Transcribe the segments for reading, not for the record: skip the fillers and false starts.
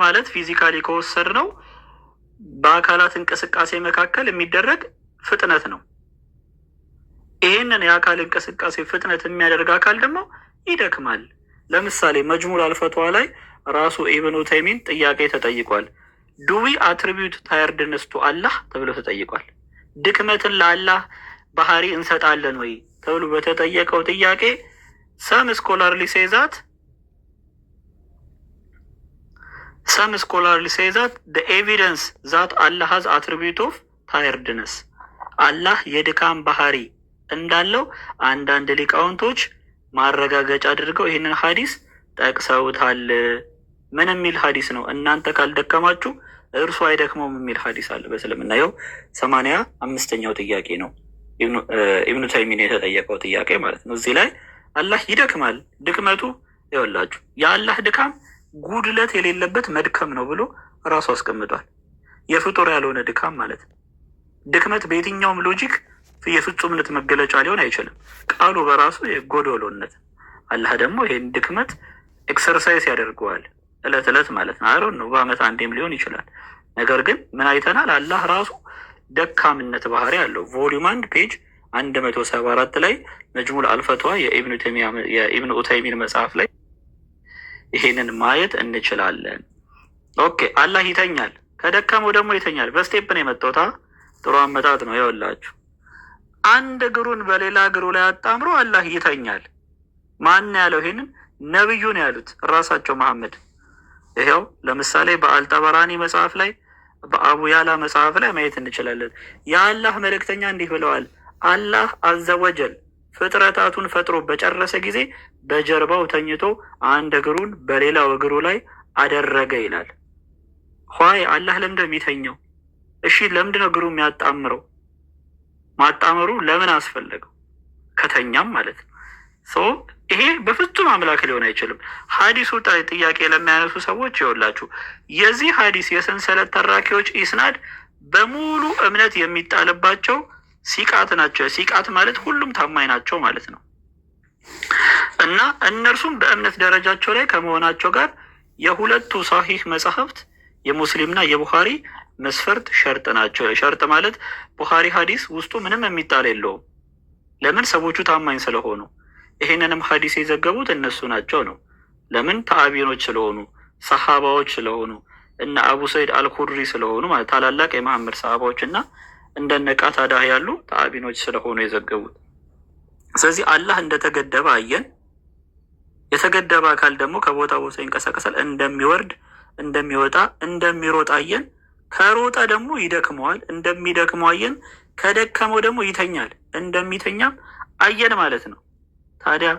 ማለት ፊዚካሊ ከወሰድነው በአካላት እንቅስቃሴ መካከል የሚደረግ ፍጥነት ነው። ይህንን የአካል እንቅስቃሴ ፍጥነት የሚያደርግ አካል ደግሞ ይደክማል። ለምሳሌ መጅሙዕ አልፈትዋ ላይ ራሱ ኢብኑ ተይሚን ጥያቄ ተጠይቋል። ዱዊ አትሪቢዩት ታየርድነስ ቱ አላህ ተብሎ ተጠይቋል። ድክመትን ለአላህ ባህሪ እንሰጣለን ወይ ተብሎ በተጠየቀው ጥያቄ ሰም ስኮላርሊ ሴዛት the evidence that Allah has attribute of tiredness አላህ የድካም ባህሪ እንዳለው አንዳንድ ሊቃውንቶች ማረጋገጫ አድርገው ይህንን ሐዲስ ጠቅሰውታል። ምን የሚል ሐዲስ ነው? እናንተ ካልደከማችሁ እርሱ አይደክመውም የሚል ሐዲስ አለ በእስልምና። ይኸው 85ኛው ጥያቄ ነው ኢብኑ ተይሚን የተጠየቀው ጥያቄ ማለት ነው። እዚህ ላይ አላህ ይደክማል፣ ድክመቱ ይኸውላችሁ የአላህ ድካም ጉድለት የሌለበት መድከም ነው ብሎ ራሱ አስቀምጧል። የፍጡር ያልሆነ ድካም ማለት ነው። ድክመት በየትኛውም ሎጂክ የፍጹምነት መገለጫ ሊሆን አይችልም። ቃሉ በራሱ የጎዶሎነት። አላህ ደግሞ ይህን ድክመት ኤክሰርሳይዝ ያደርገዋል እለት እለት ማለት ነው። አይሮን ነው በአመት አንዴም ሊሆን ይችላል። ነገር ግን ምን አይተናል? አላህ ራሱ ደካምነት ባህሪ አለው። ቮሊዩም 1 ፔጅ 174 ላይ መጅሙዕ አልፈትዋ የኢብኑ ኡተይሚን መጽሐፍ ላይ ይሄንን ማየት እንችላለን። ኦኬ አላህ ይተኛል፣ ከደከመው ደግሞ ይተኛል። በስቴፕ ነው የመጣው። ጥሩ አመጣጥ ነው። ይኸውላችሁ አንድ እግሩን በሌላ እግሩ ላይ አጣምሮ አላህ ይተኛል። ማን ያለው? ይሄንን ነብዩ ነው ያሉት ራሳቸው መሐመድ። ይሄው ለምሳሌ በአልጠበራኒ መጽሐፍ ላይ በአቡ ያላ መጽሐፍ ላይ ማየት እንችላለን። የአላህ መልእክተኛ እንዲህ ብለዋል፣ አላህ አዘወጀል ፍጥረታቱን ፈጥሮ በጨረሰ ጊዜ በጀርባው ተኝቶ አንድ እግሩን በሌላው እግሩ ላይ አደረገ ይላል። ሆይ አላህ ለምንድነው የሚተኘው? እሺ ለምንድነው እግሩ የሚያጣምረው? ማጣመሩ ለምን አስፈለገው? ከተኛም ማለት ነው። ይሄ በፍጹም አምላክ ሊሆን አይችልም። ሐዲሱ ጥያቄ ለሚያነሱ ሰዎች ይኸውላችሁ የዚህ ሐዲስ የሰንሰለት ተራኪዎች ኢስናድ በሙሉ እምነት የሚጣልባቸው ሲቃት ናቸው። ሲቃት ማለት ሁሉም ታማኝ ናቸው ማለት ነው። እና እነርሱም በእምነት ደረጃቸው ላይ ከመሆናቸው ጋር የሁለቱ ሳሂህ መጽሐፍት የሙስሊምና የቡኻሪ መስፈርት ሸርጥ ናቸው። ሸርጥ ማለት ቡኻሪ ሐዲስ ውስጡ ምንም የሚጣል የለውም። ለምን? ሰዎቹ ታማኝ ስለሆኑ። ይሄንንም ሐዲስ የዘገቡት እነሱ ናቸው ነው። ለምን? ተአቢኖች ስለሆኑ፣ ሰሃባዎች ስለሆኑ እና አቡ ሰይድ አልኹድሪ ስለሆኑ ማለት ታላላቅ የመሐመድ ሰሃባዎች እና እንደነ ቃታዳ ያሉ ተአቢኖች ስለሆኑ የዘገቡት። ስለዚህ አላህ እንደተገደበ አየን። የተገደበ አካል ደግሞ ከቦታ ቦታ ይንቀሳቀሳል። እንደሚወርድ፣ እንደሚወጣ፣ እንደሚሮጥ አየን። ከሮጠ ደግሞ ይደክመዋል፣ እንደሚደክመው አየን። ከደከመው ደግሞ ይተኛል፣ እንደሚተኛም አየን ማለት ነው። ታዲያ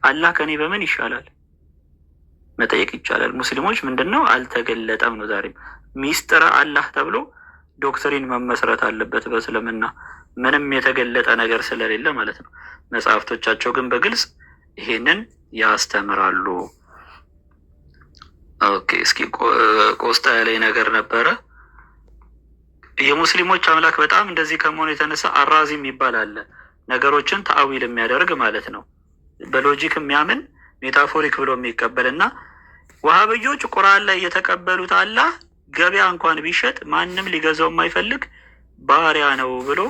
አላህ ከኔ በምን ይሻላል መጠየቅ ይቻላል። ሙስሊሞች ምንድነው አልተገለጠም ነው። ዛሬም ሚስጥረ አላህ ተብሎ ዶክትሪን መመስረት አለበት በእስልምና ምንም የተገለጠ ነገር ስለሌለ ማለት ነው። መጽሐፍቶቻቸው ግን በግልጽ ይሄንን ያስተምራሉ። ኦኬ እስኪ ቆስጣ ያለኝ ነገር ነበረ። የሙስሊሞች አምላክ በጣም እንደዚህ ከመሆኑ የተነሳ አራዚም ይባላል። ነገሮችን ተአዊል የሚያደርግ ማለት ነው። በሎጂክ የሚያምን ሜታፎሪክ ብሎ የሚቀበል እና ወሃብዮች ቁርአን ላይ የተቀበሉት አላህ ገበያ እንኳን ቢሸጥ ማንም ሊገዛው የማይፈልግ ባሪያ ነው ብሎ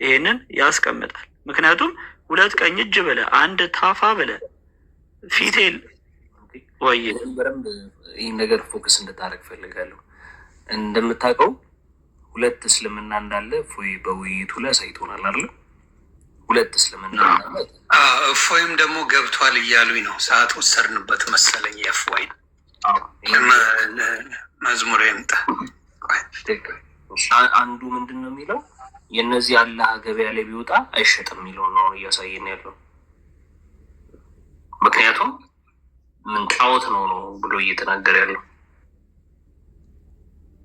ይሄንን ያስቀምጣል። ምክንያቱም ሁለት ቀኝ እጅ ብለ አንድ ታፋ ብለ ፊቴል ወይ በደንብ ይህን ነገር ፎከስ እንድታደርግ ፈልጋለሁ። እንደምታውቀው ሁለት እስልምና እንዳለ በውይይቱ ላይ አሳይቶናል አይደል? ሁለት እስልምና እንዳለ እፎይም ደግሞ ገብቷል እያሉኝ ነው። ሰዓት ወሰርንበት መሰለኝ። የእፎይ መዝሙር ይምጣ። አንዱ ምንድን ነው የሚለው የእነዚህ አላህ ገበያ ላይ ቢወጣ አይሸጥም የሚለው ነው እያሳየን ያለው። ምክንያቱም ምን ጣዖት ነው ብሎ እየተናገረ ያለው